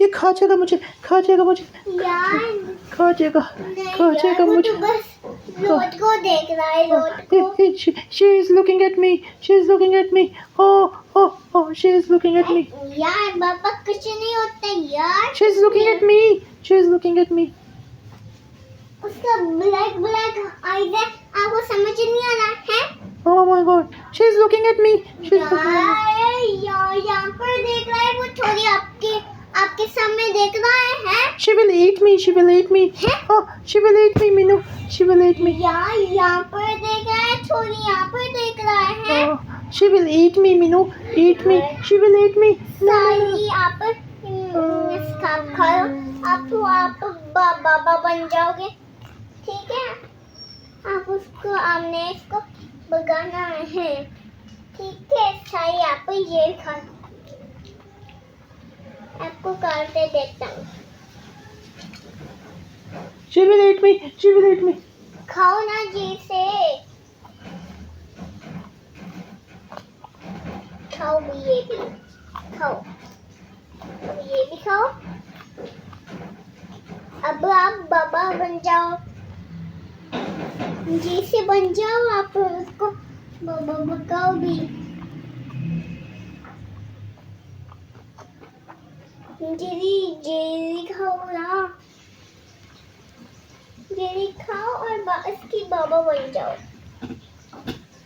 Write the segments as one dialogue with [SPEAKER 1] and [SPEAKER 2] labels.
[SPEAKER 1] ये खा जाएगा मुझे, खा जाएगा मुझे, खा जाएगा मुझे।
[SPEAKER 2] रोड को देख रहा है, रोड को।
[SPEAKER 1] She is looking at me. She is looking at me. Oh, she is looking at me.
[SPEAKER 2] यार बाबा कुछ नहीं होता यार।
[SPEAKER 1] She is looking at me. She is looking at me.
[SPEAKER 2] उसका ब्लैक आईज है, आपको समझ नहीं आ रहा है?
[SPEAKER 1] Oh my God. She is looking at me. She is looking at me.
[SPEAKER 2] यार यहाँ पर देख रहा है, वो थोड़ी आपके सामने देख रहा है?
[SPEAKER 1] She will eat me. She will eat me. Oh, she will eat me, Minu. She will eat me.
[SPEAKER 2] यार यहाँ पर देख रहा है, थोड़ी यहाँ पर देख रहा है।
[SPEAKER 1] Oh, she will eat me, Minu. Eat me. She will eat me.
[SPEAKER 2] सारी आप खाओ, आप बाबा बन जाओगे, ठीक है? आपने इसको भगाना है, ठीक है? सारी आप ये खा, आपको काटे देता हूँ।
[SPEAKER 1] She will eat me. She will eat me.
[SPEAKER 2] खाओ ना जी से, खाओ ये भी खाओ, ये भी खाओ। अब आप बाबा बन जाओ, जी से बन जाओ, आप उसको बाबा भगाओ भी। जेरी खाओ ना, जेरी खाओ और इसकी बाबा बन जाओ।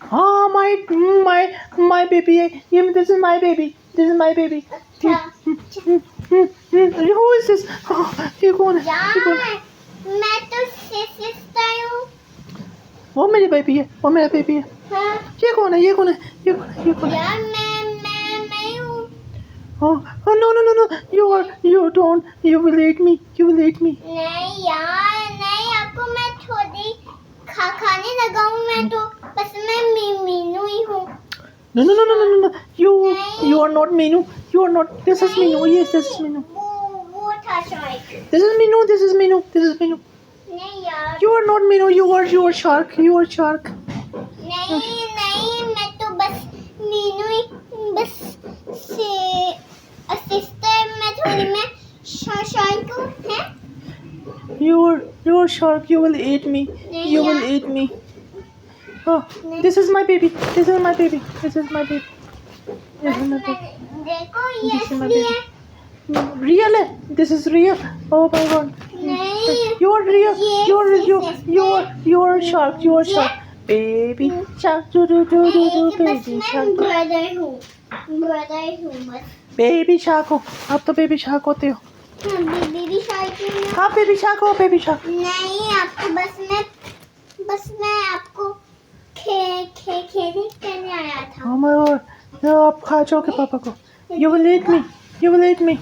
[SPEAKER 1] हाँ, my baby है ये। This is my baby. This is my baby.
[SPEAKER 2] अच्छा
[SPEAKER 1] Who is this? ये कौन है?
[SPEAKER 2] यार मैं तो सिस्टर हूँ।
[SPEAKER 1] वो मेरी बेबी है, वो मेरा बेबी है।
[SPEAKER 2] हाँ
[SPEAKER 1] ये कौन है? ये कौन है? ये कौन है?
[SPEAKER 2] यार मैं हूँ।
[SPEAKER 1] Oh, no. You will eat me. You will eat me.
[SPEAKER 2] नहीं यार नहीं, आपको मैं थोड़ी खाने लगाऊं, मैं तो बस मैं मीनू ही हूँ।
[SPEAKER 1] No. You are not Minu. You are not. This is Minu. Yes, this is Minu.
[SPEAKER 2] वो था शायद।
[SPEAKER 1] This is Minu. This is Minu. This is Minu.
[SPEAKER 2] नहीं यार
[SPEAKER 1] You are not Minu. You are shark. You are shark.
[SPEAKER 2] नहीं मैं तो बस मीनू ही, बस से सिस्टर मैं थोड़ी, मैं शार्क हूँ, है?
[SPEAKER 1] You are shark. You will eat me. You will eat me. Oh, this is my baby. This is my baby. This is my baby. This is my baby.
[SPEAKER 2] देखो ये
[SPEAKER 1] This is my
[SPEAKER 2] असली
[SPEAKER 1] baby.
[SPEAKER 2] है।
[SPEAKER 1] Real है. This is real. Oh my God.
[SPEAKER 2] नहीं
[SPEAKER 1] You are real.
[SPEAKER 2] ये
[SPEAKER 1] You are shark. You are shark. Baby shark. Do
[SPEAKER 2] बस
[SPEAKER 1] baby
[SPEAKER 2] मैं
[SPEAKER 1] shark.
[SPEAKER 2] Brother हूँ बस।
[SPEAKER 1] बेबी शार्क हो आप तो, बेबी शार्क होते हो
[SPEAKER 2] हाँ, बेबी शार्क हूँ मैं।
[SPEAKER 1] आप। बेबी शार्क हो, बेबी शार्क।
[SPEAKER 2] नहीं आपको बस मैं आपको खेलने करने आया था।
[SPEAKER 1] Oh my God. आप खा जाओगे पापा को। You will eat me. You will eat me.